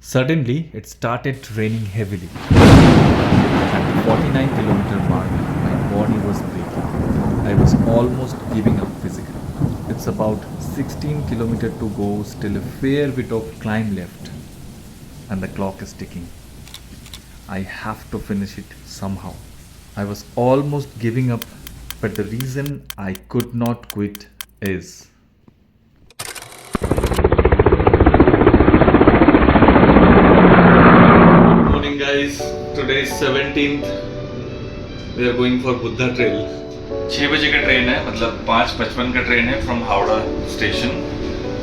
Suddenly, it started raining heavily. At the 49-kilometer mark, my body was breaking. I was almost giving up physically. It's about 16 kilometers to go, still a fair bit of climb left, and the clock is ticking. I have to finish it somehow. I was almost giving up, but the reason I could not quit is morning guys, today is 17th. We are going for Buddha Trail. 6 बजे का train है, मतलब 5:55 का train है from Howrah station.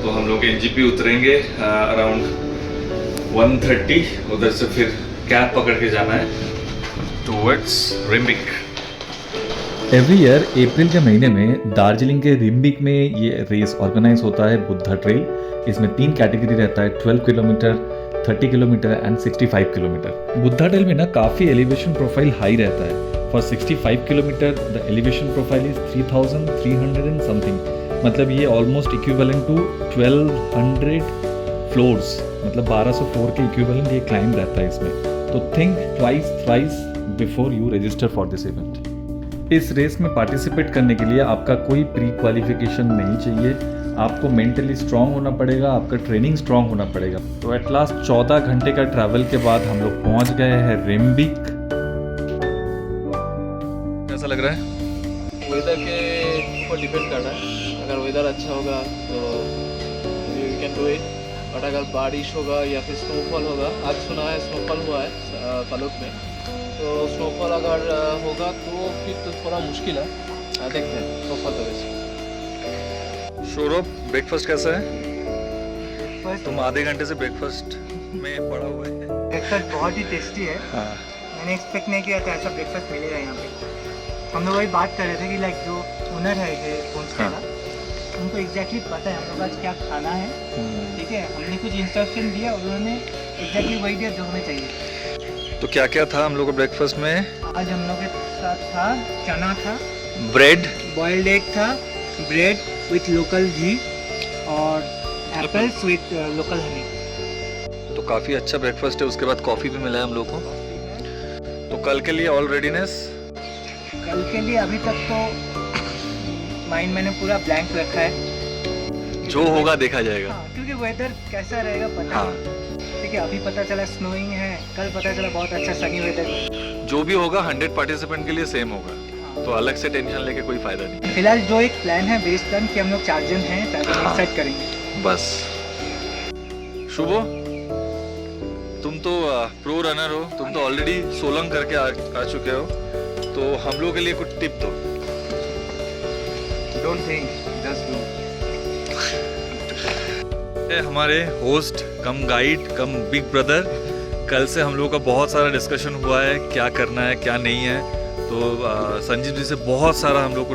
तो हम लोग NGP उतरेंगे अराउंड 1:30. उधर से फिर कैब पकड़ के जाना है टूवर्ड्स रिम्बिक. एवरी ईयर अप्रैल के महीने में दार्जिलिंग के रिम्बिक में ये रेस ऑर्गेनाइज होता है बुद्धा ट्रेल. इसमें 3 कैटेगरी रहता है, 12 kilometre, 30 kilometre and 65 kilometre. Buddha trail में ना काफ़ी एलिवेशन प्रोफाइल हाई रहता है. For 65 kilometre the elevation profile is 3300 and something. मतलब ये ऑलमोस्ट इक्विवेलेंट टू 1200 फ्लोर्स, मतलब 1200 फ्लोर के इक्विवेलेंट ये क्लाइंब रहता है इसमें. तो think twice thrice before you register for this event. इस रेस में पार्टिसिपेट करने के लिए आपका कोई प्री क्वालिफिकेशन नहीं चाहिए. आपको मेंटली स्ट्रांग होना पड़ेगा, आपका ट्रेनिंग स्ट्रांग होना पड़ेगा. तो एट लास्ट 14 घंटे का ट्रैवल के बाद हम लोग पहुंच गए हैं रिम्बिक. कैसा लग रहा है? वेदर के ऊपर डिपेंड करता है. अगर वेदर अच्छा होगा तो you can do it, but अगर बारिश होगा या फिर स्नोफॉल होगा, आज सुना है स्नोफॉल हुआ है फलूक में, तो स्नोफॉल अगर होगा तो फिर तो थोड़ा मुश्किल है. देखते हैं स्नोफॉल तो वैसे. सौरभ, ब्रेकफास्ट कैसा है? तुम आधे घंटे से ब्रेकफास्ट में पड़ा हुआ है. ब्रेकफास्ट बहुत ही टेस्टी है. हाँ. मैंने एक्सपेक्ट नहीं किया था ऐसा ब्रेकफास्ट मिलेगा यहाँ पे. हम लोग वही बात कर रहे थे कि लाइक जो ओनर है ये होमस्टे का, उनको एग्जैक्टली पता है हम लोग आज क्या खाना है. ठीक है, हमने कुछ इंस्ट्रक्शन दिया, उन्होंने एग्जैक्टली वही दिया जो हमें चाहिए. तो क्या क्या था हम लोग को ब्रेकफास्ट में? आज हम लोग के साथ था चना था, ब्रेड, बॉइल्ड एग था, ब्रेड विथ लोकल घी और एप्पल्स विथ लोकल हनी. तो काफ़ी अच्छा ब्रेकफास्ट है. उसके बाद कॉफ़ी भी मिला है हम लोग को. तो कल के लिए ऑल रेडीनेस? कल के लिए अभी तक तो माइंड मैंने पूरा ब्लैंक रखा है. जो होगा देखा जाएगा. हाँ, क्योंकि वेदर कैसा रहेगा पता हाँ. नहीं. ठीक है, अभी पता चला स्नोइंग है, कल पता चला बहुत अच्छा सनी वेदर. जो भी होगा 100 पार्टिसिपेंट के लिए सेम होगा. तो अलग से टेंशन लेके कोई फायदा नहीं. फिलहाल जो एक प्लान है बेस प्लान कि हम लोग 4 जन हैं, 4 जन एक साइड करेंगे बस. शुभो, तुम तो प्रो रनर हो, तुम तो ऑलरेडी सोलंग करके आ चुके हो. तो हम लोग के लिए कुछ टिप दो. Don't think, just do. हमारे होस्ट कम गाइड कम बिग ब्रदर, कल से हम लोग का बहुत सारा डिस्कशन हुआ है क्या करना है क्या नहीं है. तो संजीव जी से बहुत सारा हम लोग को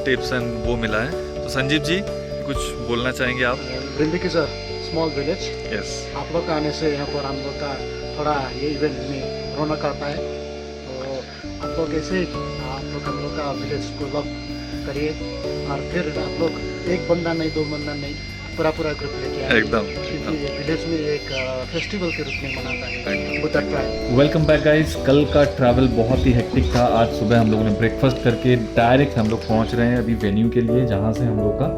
टिप्स एंड वो मिला है. तो संजीव जी कुछ बोलना चाहेंगे आप? Rimbik is a small village. Yes. आप लोग का आने से यहाँ पर हम लोग का थोड़ा ये इवेंट में रौनक आता है. तो आप लोग ऐसे आप लोग हम लोग का विलेज को लव करिए, और फिर आप लोग एक बंदा नहीं, 2 बंदा नहीं, पूरा ग्रुप लेके आए. एकदम. क्योंकि ये विलेज में एक फेस्टिवल के रूप में मनाता है Buddha trial. Welcome back guys. कल का ट्रैवल बहुत ही हेक्टिक था. आज सुबह हम लोगों ने ब्रेकफास्ट करके डायरेक्ट हम लोग पहुंच रहे हैं अभी वेन्यू के लिए, जहां से हम लोग का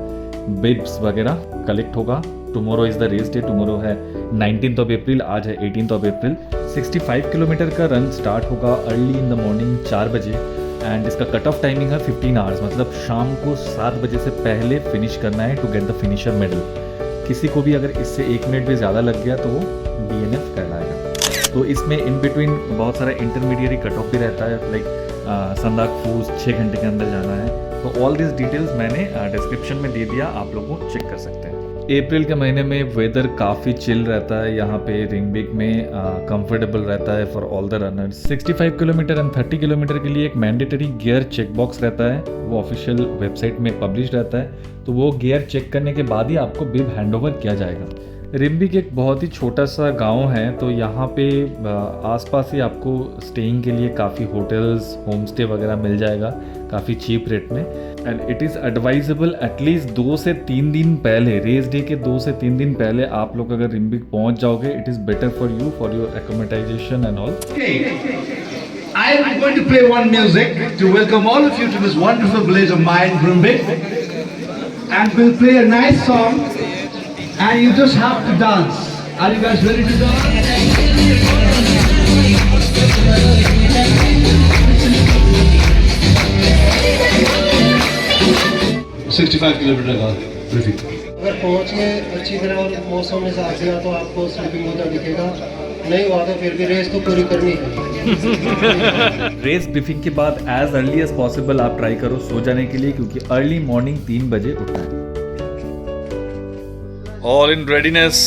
बिब्स वगैरह कलेक्ट होगा. Tomorrow is the race day. Tomorrow है 19th ऑफ अप्रैल, आज है 18th ऑफ अप्रैल. 65 किलोमीटर का रन स्टार्ट होगा अर्ली इन द मॉर्निंग 4 बजे, एंड इसका कट ऑफ टाइमिंग है 15 आवर्स, मतलब शाम को 7 बजे से पहले फिनिश करना है to get the finisher medal. किसी को भी अगर इससे 1 मिनट भी ज़्यादा लग गया तो वो DNF कहलाएगा. तो इसमें इन बिटवीन बहुत सारा इंटरमीडिएट कट ऑफ भी रहता है, लाइक संदाक फूस 6 घंटे के अंदर जाना है. तो ऑल दिस डिटेल्स मैंने डिस्क्रिप्शन में दे दिया, आप लोग को चेक कर सकते हैं. अप्रैल के महीने में वेदर काफ़ी चिल रहता है यहाँ पे रिम्बिक में, कंफर्टेबल रहता है for all the runners. 65 kilometre and 30 kilometre के लिए एक मैंडेटरी गियर चेक बॉक्स रहता है, वो ऑफिशियल वेबसाइट में पब्लिश रहता है. तो वो गियर चेक करने के बाद ही आपको बिब हैंडओवर किया जाएगा. रिम्बिक एक बहुत ही छोटा सा गांव है, तो यहाँ पे आसपास ही आपको स्टेइंग के लिए काफ़ी होटल्स, होम स्टे वगैरह मिल जाएगा काफ़ी चीप रेट में. And it is advisable at least 2 से 3 दिन पहले, रेस डे के 2 से 3 दिन पहले आप लोग अगर रिम्बिक पहुंच जाओगे, it is better for you, for your accommodation and all. I am going to play one music to welcome all of you to this wonderful village of mine, Rumbik. And we'll play a nice song and you just have to dance. Are you guys ready to dance? 65 kilometre का traffic. अगर पहुंचे अच्छी तरह और मौसम में साफ दिया तो आपको स्लीपिंग होता दिखेगा. नहीं हुआ तो फिर भी रेस तो पूरी करनी है. रेस ब्रीफिंग के बाद एज अर्ली एज पॉसिबल आप ट्राई करो सो जाने के लिए, क्योंकि अर्ली मॉर्निंग 3 बजे उठना है. All in readiness.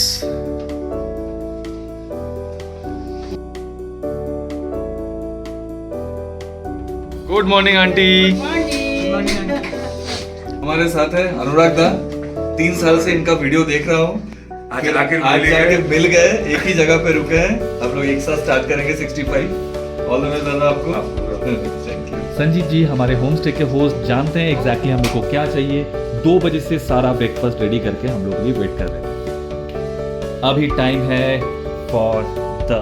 Good morning aunty. हमारे साथ है अनुराग दा. 3 साल से इनका वीडियो देख रहा हूँ. आज जाके मिल गए, एक ही जगह पे रुके हैं. हम लोग एक साथ स्टार्ट करेंगे 65. ऑल द बेस्ट दादा आपको. संजीव जी हमारे होम स्टे के होस्ट जानते हैं एग्जैक्टली हम लोग को क्या चाहिए. 2 बजे से सारा ब्रेकफास्ट रेडी करके हम लोग भी वेट कर रहे हैं. अभी टाइम है for the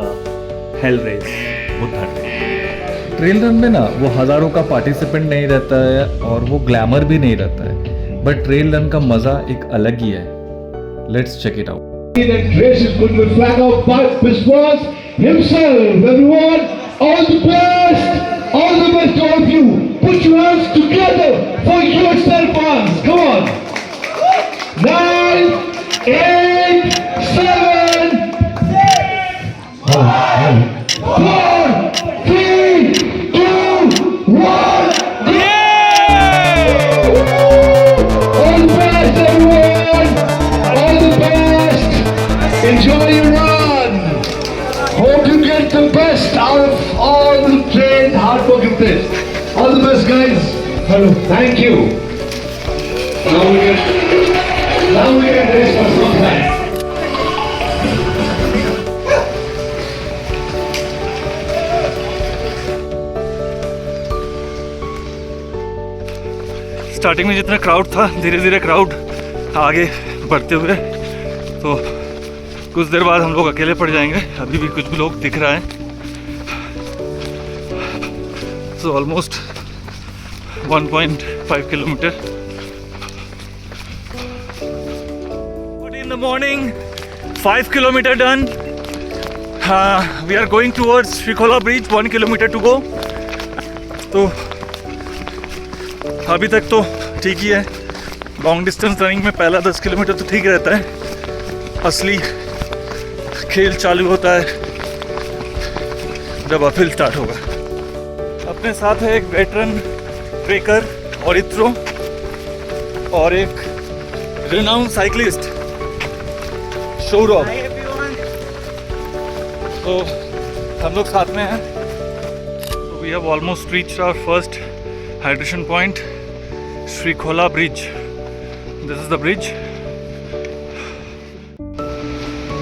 hell race, Buddha trail. Trail run में ना वो हजारों का पार्टिसिपेंट नहीं रहता है और वो ग्लैमर भी नहीं रहता है, बट ट्रेल रन का मजा एक अलग ही है. Let's check it out. That race is going to be flagged out by Biswas himself. Everyone, all the best to all of you. Put your hands together for yourself once. Come on. 9, 8, 7, 6, 5, 4, 3, 2, 1. All the best, everyone. All the best. Enjoy your run. Hope you get the best out of all the trained, hard-working players. All the best, guys. Hello. Thank you. Now we can race for some time. Starting में जितना crowd था, धीरे धीरे crowd आगे बढ़ते हुए तो कुछ देर बाद हम लोग अकेले पड़ जाएंगे. अभी भी कुछ लोग दिख रहा है. So almost 1.5 kilometre. In the morning 5 kilometre done. We are going towards Shrikhola bridge. 1 kilometre to go. तो अभी तक तो ठीक ही है. लॉन्ग डिस्टेंस रनिंग में पहला 10 किलोमीटर तो ठीक रहता है. असली खेल चालू होता है जब अपहिल स्टार्ट होगा. अपने साथ है एक वेटरन ट्रेकर और इत्रो और एक रिनाउंड साइकिलिस्ट सौरभ. तो हम लोग साथ में हैं. तो we have almost reached our first hydration point, Shrikhola bridge. This is the bridge.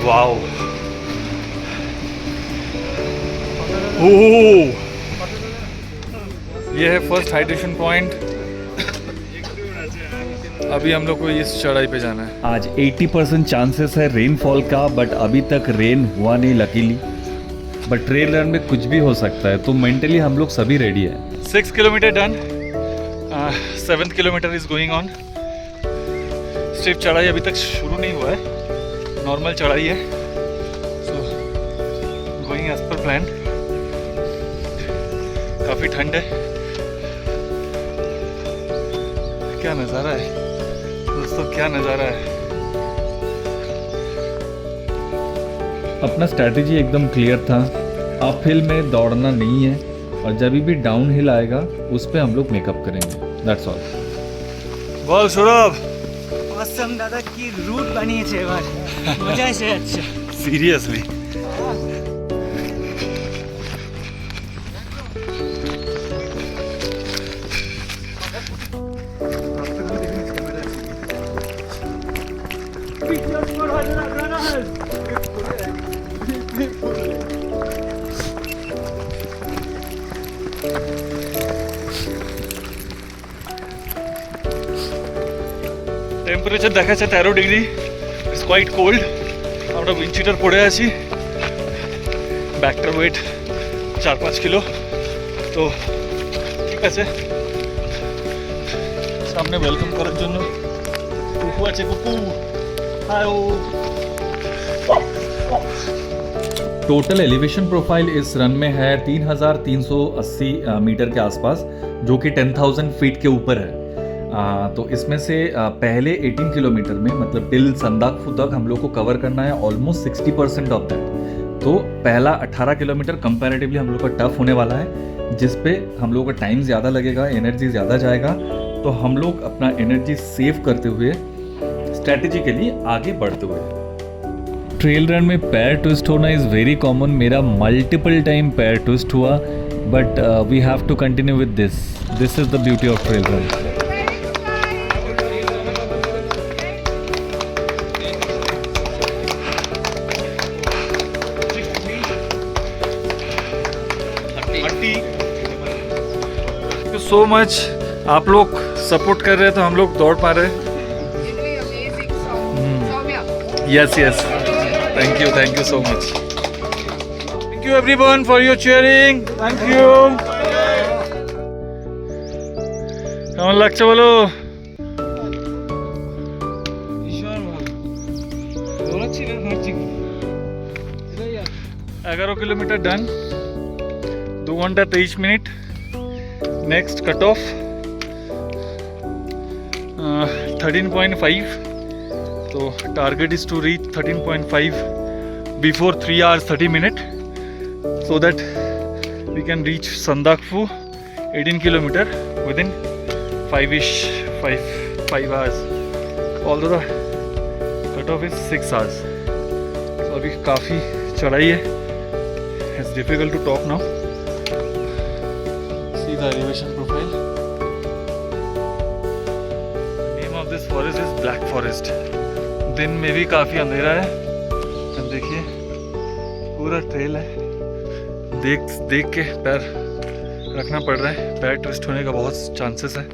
Wow. Oh. ये है फर्स्ट हाइड्रेशन पॉइंट. अभी हम लोग को इस चढ़ाई पे जाना है. आज 80% चांसेस है रेनफॉल का, बट अभी तक रेन हुआ नहीं लकीली. बट ट्रेल रन में कुछ भी हो सकता है, तो मेंटली हम लोग सभी रेडी है. 6 kilometre done. 7th kilometre is going on. Step चढ़ाई अभी तक शुरू नहीं हुआ है, नॉर्मल चढ़ाई है. So going as per plan. काफ़ी ठंड है. क्या नज़ारा है दोस्तों, क्या नज़ारा है. अपना स्ट्रैटेजी एकदम क्लियर था. अप हिल में दौड़ना नहीं है और जब भी डाउन हिल आएगा उस पर हम लोग मेकअप करेंगे. That's all. बोल सौरभ. असम दादा की रूट बनी है बार. मजा से अच्छा. सीरियसली. টেম্পারেচার দেখাচ্ছে 13 ডিগ্রি, ইটস কোয়াইট কোল্ড। আমরা উইন্ডচিটার পরে আছি, ব্যাগটার ওয়েট 4-5 কিলো। তো ঠিক আছে, সামনে ওয়েলকাম করার জন্য কুকু আছে। কুকু হাই। टोटल एलिवेशन प्रोफाइल इस रन में है 3380 मीटर के आसपास, जो कि 10,000 फीट के ऊपर है। तो इसमें से पहले 18 किलोमीटर में मतलब टिल संदाकफू तक हम लोग को कवर करना है ऑलमोस्ट 60% ऑफ दैट। तो पहला 18 किलोमीटर कंपैरेटिवली हम लोग का टफ होने वाला है, जिस पे हम लोग का टाइम ज़्यादा लगेगा, एनर्जी ज़्यादा जाएगा। तो हम लोग अपना एनर्जी सेव करते हुए स्ट्रैटेजिकली आगे बढ़ते हुए। ट्रेल रन में पैर ट्विस्ट होना इज़ वेरी कॉमन। मेरा मल्टीपल टाइम पैर ट्विस्ट हुआ, but we have to continue with this is the beauty of trail run. So much, आप लोग सपोर्ट कर रहे हैं तो हम लोग दौड़ पा रहे हैं। Yes yes, thank you so much. Thank you everyone for your cheering. Thank you. কেমন লাগছে বলো? 11 किलोमीटर डन, 2 घंटा 23 मिनट। Next cut off 13.5। तो target is to reach 13.5 before 3 hours 30 minutes, so that we can reach Sandakphu 18 kilometer within 5 hours, although the cut off is 6 hours. So अभी काफ़ी चढ़ाई है, it's difficult to talk now. See the elevation profile. Name of this forest is Black Forest. दिन में भी काफ़ी अंधेरा है। देखिए पूरा ट्रेल है, देख के पैर रखना पड़ रहा है, पैर ट्विस्ट होने का बहुत चांसेस है।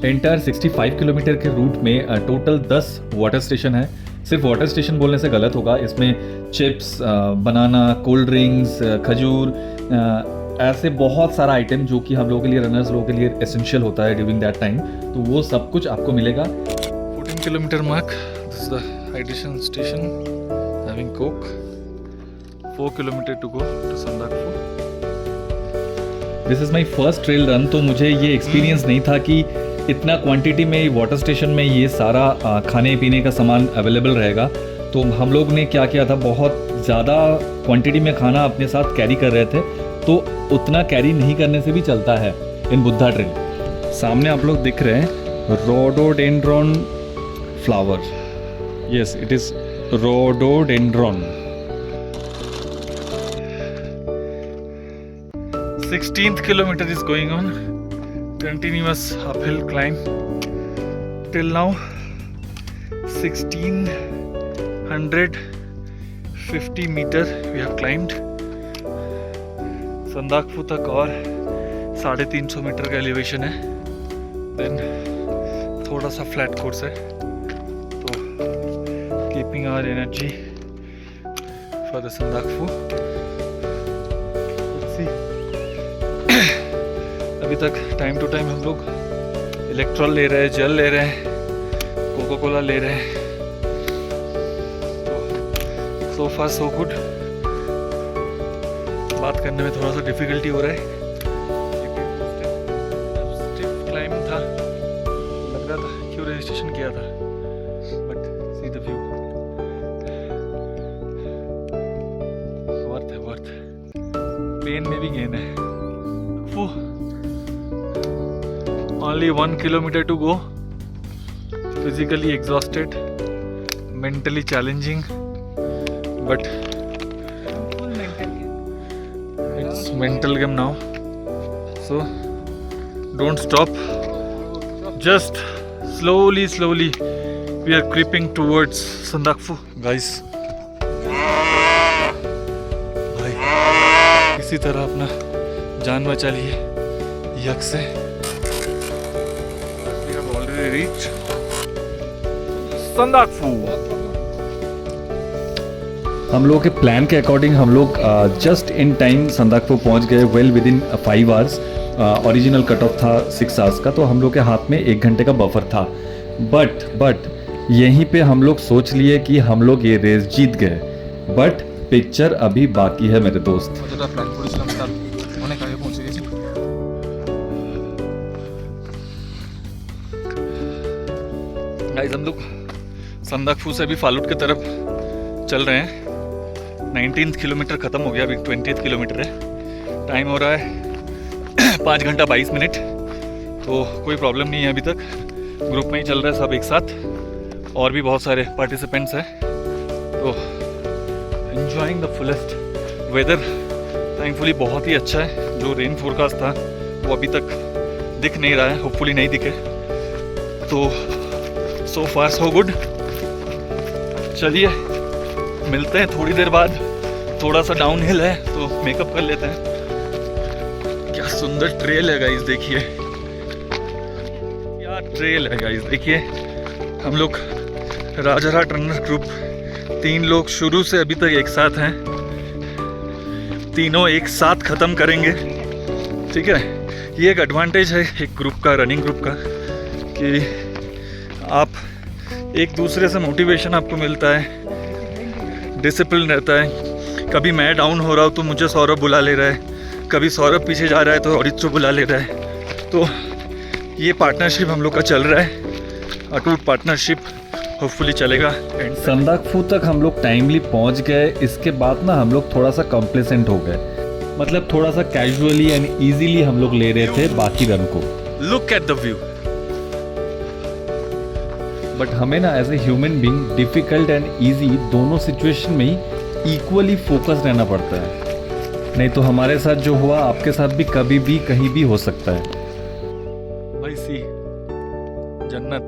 एंटायर 65 किलोमीटर के रूट में टोटल 10 वाटर स्टेशन है। सिर्फ वाटर स्टेशन बोलने से गलत होगा, इसमें चिप्स, बनाना, कोल्ड ड्रिंक्स, खजूर, ऐसे बहुत सारा आइटम जो कि हम लोगों के लिए, रनर्स लोगों के लिए एसेंशियल होता है ड्यूरिंग दैट टाइम, तो वो सब कुछ आपको मिलेगा। 14 kilometre mark, this is the hydration station having Coke. 4 kilometre to go to Sandakphu. This is my first trail run, तो मुझे ये एक्सपीरियंस नहीं था कि इतना क्वांटिटी में वाटर स्टेशन में ये सारा खाने पीने का सामान अवेलेबल रहेगा। तो हम लोग ने क्या किया था, बहुत ज़्यादा क्वांटिटी में खाना अपने साथ कैरी कर रहे थे, तो उतना कैरी नहीं करने से भी चलता है इन बुद्धा ट्रेल। सामने आप लोग दिख रहे हैं rhododendron flower. Yes, it is rhododendron. 16th kilometer is going on, continuous uphill climb till now 1650 meter we have climbed। संदाकफू तक और 350 मीटर का एलिवेशन है, देन थोड़ा सा फ्लैट कोर्स है। तो keeping our energy for the Sandakphu. अभी तक टाइम टू टाइम हम लोग इलेक्ट्रॉल ले रहे हैं, जेल ले रहे हैं, कोका कोला ले रहे हैं। तो सो फार सो गुड। बात करने में थोड़ा सा डिफिकल्टी हो रहा है क्योंकि स्टिफ क्लाइंब था, लग रहा था क्यों रजिस्ट्रेशन किया था, but see the view, worth है, वर्थ। पेन में भी गेन है। Only 1 kilometer to go. Physically exhausted, mentally challenging, but it's mental game now. So don't stop. Just slowly we are creeping towards Sandakphu, guys. भाई किसी तरह अपना जान बचा लिए यक से। finally reached संदाकफू. हम लोगों के प्लान के अकॉर्डिंग हम लोग जस्ट इन टाइम संदाकफू पहुंच गए, well with in 5 hours. Original cut off था 6 आवर्स का, तो हम लोग के हाथ में 1 घंटे का बफर था. बट यहीं पे हम लोग सोच लिए कि हम लोग ये रेस जीत गए, बट पिक्चर अभी बाकी है मेरे दोस्त. প্ল্যান করেছিলাম তার অনেক আগে পৌঁছে গেছি. गाइस हम लोग संदाकफू से अभी फालूट की तरफ चल रहे हैं. 19th किलोमीटर ख़त्म हो गया, अभी 20th किलोमीटर है. टाइम हो रहा है 5 घंटा 22 मिनट. तो कोई प्रॉब्लम नहीं है अभी तक. ग्रुप में ही चल रहा है सब एक साथ, और भी बहुत सारे पार्टिसिपेंट्स हैं. तो enjoying the fullest. Weather thankfully बहुत ही अच्छा है. जो रेन फोरकास्ट था वो अभी तक दिख नहीं रहा है, होपफुली नहीं दिखे. तो सो फार सो गुड. चलिए मिलते हैं थोड़ी देर बाद. थोड़ा सा डाउन हिल है तो मेकअप कर लेते हैं. क्या सुंदर ट्रेल है गाइस, देखिए क्या ट्रेल है गाइस. देखिए हम लोग राजाराट रनर ग्रुप 3 लोग शुरू से अभी तक एक साथ हैं. तीनों एक साथ ख़त्म करेंगे, ठीक है. ये एक एडवांटेज है एक ग्रुप का, रनिंग ग्रुप का, कि आप एक दूसरे से मोटिवेशन आपको मिलता है, डिसिप्लिन रहता है. कभी मैं डाउन हो रहा हूँ तो मुझे सौरभ बुला ले रहा है, कभी सौरभ पीछे जा रहा है तो औरित्रो बुला ले रहा है. तो ये पार्टनरशिप हम लोग का चल रहा है, अटूट पार्टनरशिप. होपफुली चलेगा. संदाकफू तक हम लोग टाइमली पहुंच गए. इसके बाद ना हम लोग थोड़ा सा कॉम्प्लेसेंट हो गए, मतलब थोड़ा सा कैजुअली एंड इजीली हम लोग ले रहे थे बाकी रन को. Look at the view. But हमें ना as a human being difficult and easy दोनों सिचुएशन में ही इक्वली फोकस रहना पड़ता है. नहीं तो हमारे साथ जो हुआ आपके साथ भी कभी भी कहीं भी हो सकता है. भाई सी जन्नत.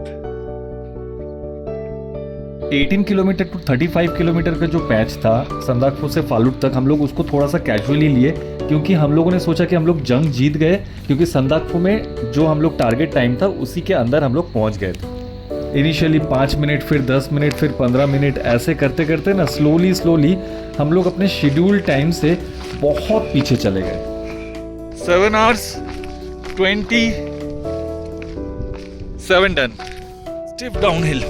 18 किलोमीटर टू 35 किलोमीटर का जो पैच था संदाकफू से फालूट तक, हम लोग उसको थोड़ा सा कैजुअली लिए, क्योंकि हम लोगों ने सोचा कि हम लोग जंग जीत गए, क्योंकि संदाकफू में जो हम लोग टारगेट टाइम था उसी के अंदर हम लोग पहुंच गए थे. इनिशियली 5 मिनट, फिर 10 मिनट, फिर 15 मिनट, ऐसे करते करते ना स्लोली हम लोग अपने शेड्यूल टाइम से बहुत पीछे चले गए. 7 hours 27 done. Stiff downhill.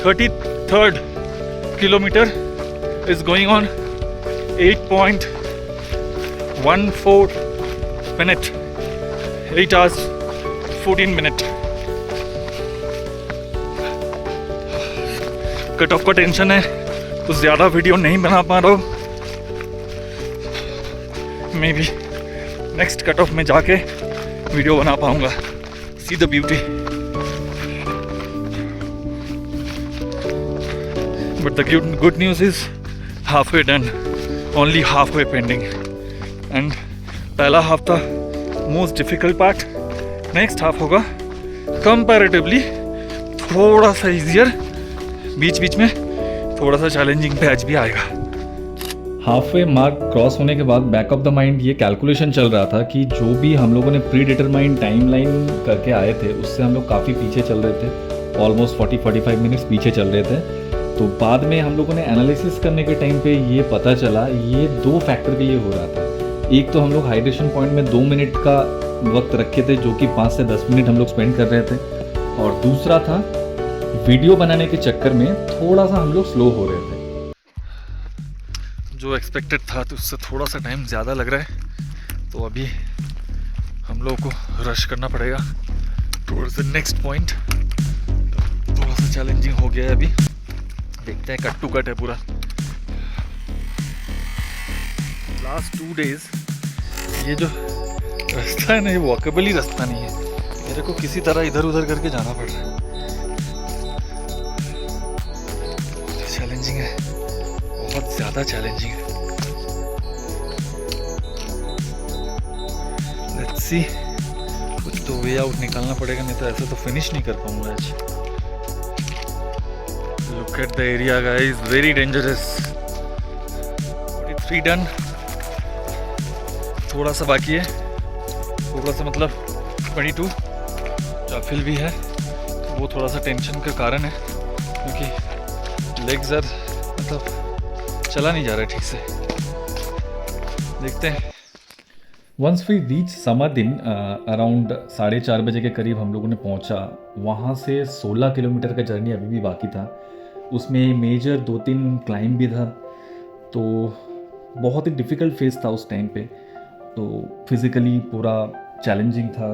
33rd kilometer is going on 8.14 minute. 8 hours 14 minute. Cut off का टेंशन है तो ज़्यादा वीडियो नहीं बना पा रहा हूँ. May be next cut off में जाके वीडियो बना पाऊँगा. See the beauty. But the good news is halfway done, only halfway pending. And पहला हाफ था most difficult part. Next half होगा कंपैरेटिवली थोड़ा सा इजियर. बीच बीच में थोड़ा सा चैलेंजिंग पैच भी आएगा. हाफवे मार्क क्रॉस होने के बाद बैक ऑफ द माइंड ये कैलकुलेशन चल रहा था कि जो भी हम लोगों ने प्री डिटरमाइंड टाइमलाइन करके आए थे उससे हम लोग काफ़ी पीछे चल रहे थे. ऑलमोस्ट 40-45 मिनट्स पीछे चल रहे थे. तो बाद में हम लोगों ने एनालिसिस करने के टाइम पे ये पता चला, ये 2 फैक्टर के लिए हो रहा था. एक तो हम लोग हाइड्रेशन पॉइंट में 2 मिनट का वक्त रखे थे, जो कि 5 से 10 मिनट हम लोग स्पेंड कर रहे थे. और दूसरा था वीडियो बनाने के चक्कर में थोड़ा सा हम लोग स्लो हो रहे थे. जो एक्सपेक्टेड था तो उससे थोड़ा सा टाइम ज़्यादा लग रहा है. तो अभी हम लोगों को रश करना पड़ेगा टुवर्ड्स द नेक्स्ट पॉइंट. थोड़ा सा चैलेंजिंग हो गया है अभी. देखते हैं, कट टू कट है पूरा. लास्ट 2 days ये जो रास्ता है ना, ये वॉकेबल ही रास्ता नहीं है. मेरे को किसी तरह इधर उधर करके जाना पड़ रहा है. चैलेंजिंग है, बहुत ज़्यादा चैलेंजिंग है. लेट्स सी, कुछ तो वे आउट निकालना पड़ेगा, नहीं तो ऐसे तो फिनिश नहीं कर पाऊंगा आज. Look at the area guys, very dangerous. 43 done. थोड़ा सा बाकी है. थोड़ा सा मतलब 22 अपहिल भी है, तो वो थोड़ा सा टेंशन का कारण है क्योंकि लेग्स आर मतलब चला नहीं जा रहा है ठीक से। देखते हैं। वंस वी रीच समादिन अराउंड 4:30 बजे के करीब हम लोगों ने पहुंचा। वहाँ से 16 किलोमीटर का जर्नी अभी भी बाकी था, उसमें मेजर 2-3 क्लाइंब भी था, तो बहुत ही डिफ़िकल्ट फेज़ था उस टाइम पे। तो फिज़िकली पूरा चैलेंजिंग था,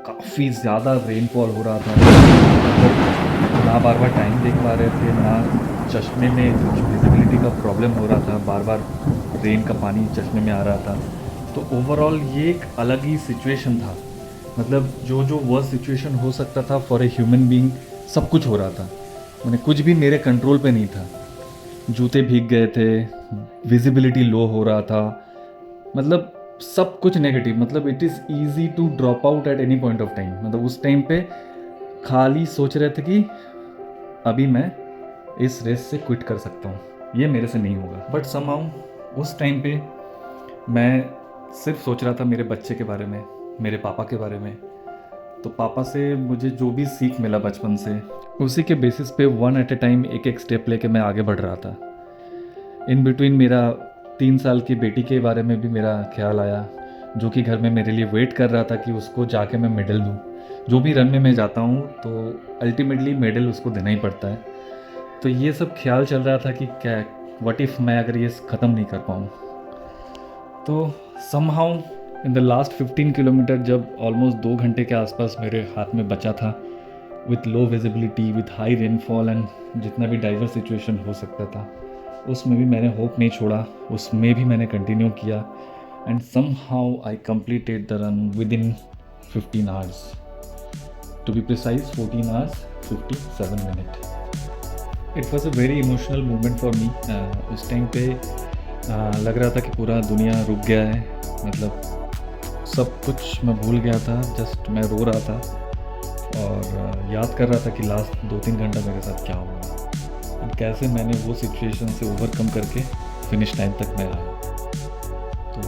काफ़ी ज़्यादा रेनफॉल हो रहा था, ना बार बार टाइम देख पा रहे थे, ना चश्मे में कुछ विजिबिलिटी का प्रॉब्लम हो रहा था, बार बार रेन का पानी चश्मे में आ रहा था। तो ओवरऑल ये एक अलग ही सिचुएशन था, मतलब जो वर्स्ट सिचुएशन हो सकता था फॉर ए ह्यूमन बीइंग सब कुछ हो रहा था, मैंने कुछ भी मेरे कंट्रोल पे नहीं था। जूते भीग गए थे, विजिबिलिटी लो हो रहा था, मतलब सब कुछ नेगेटिव, मतलब it is easy to drop out at any point of time. मतलब उस टाइम पे खाली सोच रहे थे कि अभी मैं इस रेस से क्विट कर सकता हूँ, ये मेरे से नहीं होगा। बट समहाउ उस टाइम पे मैं सिर्फ सोच रहा था मेरे बच्चे के बारे में, मेरे पापा के बारे में। तो पापा से मुझे जो भी सीख मिला बचपन से, उसी के बेसिस पे वन एट ए टाइम एक एक स्टेप लेके मैं आगे बढ़ रहा था। इन बिटवीन मेरा 3 साल की बेटी के बारे में भी मेरा ख्याल आया, जो कि घर में मेरे लिए वेट कर रहा था कि उसको जाके मैं मेडल दूँ। जो भी रन में मैं जाता हूँ तो अल्टीमेटली मेडल उसको देना ही पड़ता है। तो ये सब ख्याल चल रहा था कि क्या व्हाट इफ़ मैं अगर ये ख़त्म नहीं कर पाऊँ। तो somehow in the last 15 kilometre जब ऑलमोस्ट 2 घंटे के आसपास मेरे हाथ में बचा था, with low visibility, with high rainfall and जितना भी डाइवर्स सिचुएशन हो सकता था, उसमें भी मैंने होप नहीं छोड़ा, उसमें भी मैंने कंटिन्यू किया and somehow I completed the run within 15 hours, to be precise 14 hours 57 minute. It was a very emotional moment for me. उस टाइम पे लग रहा था कि पूरा दुनिया रुक गया है, मतलब सब कुछ मैं भूल गया था, जस्ट मैं रो रहा था और याद कर रहा था कि लास्ट 2-3 घंटा मेरे साथ क्या हुआ और कैसे मैंने वो सिचुएशन से ओवरकम करके फिनिश टाइम तक मैं आया। तो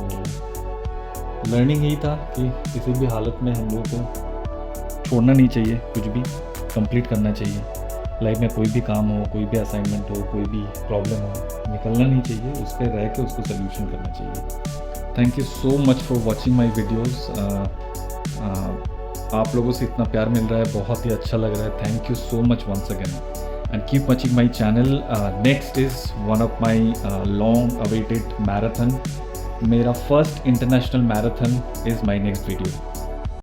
लर्निंग यही था कि किसी भी हालत में हम लोगों को छोड़ना नहीं चाहिए, कुछ भी कंप्लीट करना चाहिए। लाइफ में कोई भी काम हो, कोई भी असाइनमेंट हो, कोई भी प्रॉब्लम हो, निकलना नहीं चाहिए, उस पर रह के उसको सोल्यूशन करना चाहिए। Thank you so much for watching my videos. आप लोगों से इतना प्यार मिल रहा है, बहुत ही अच्छा लग रहा है। Thank you so much once again and keep watching my channel. Next is one of my long awaited marathon. मेरा first international marathon is my next video.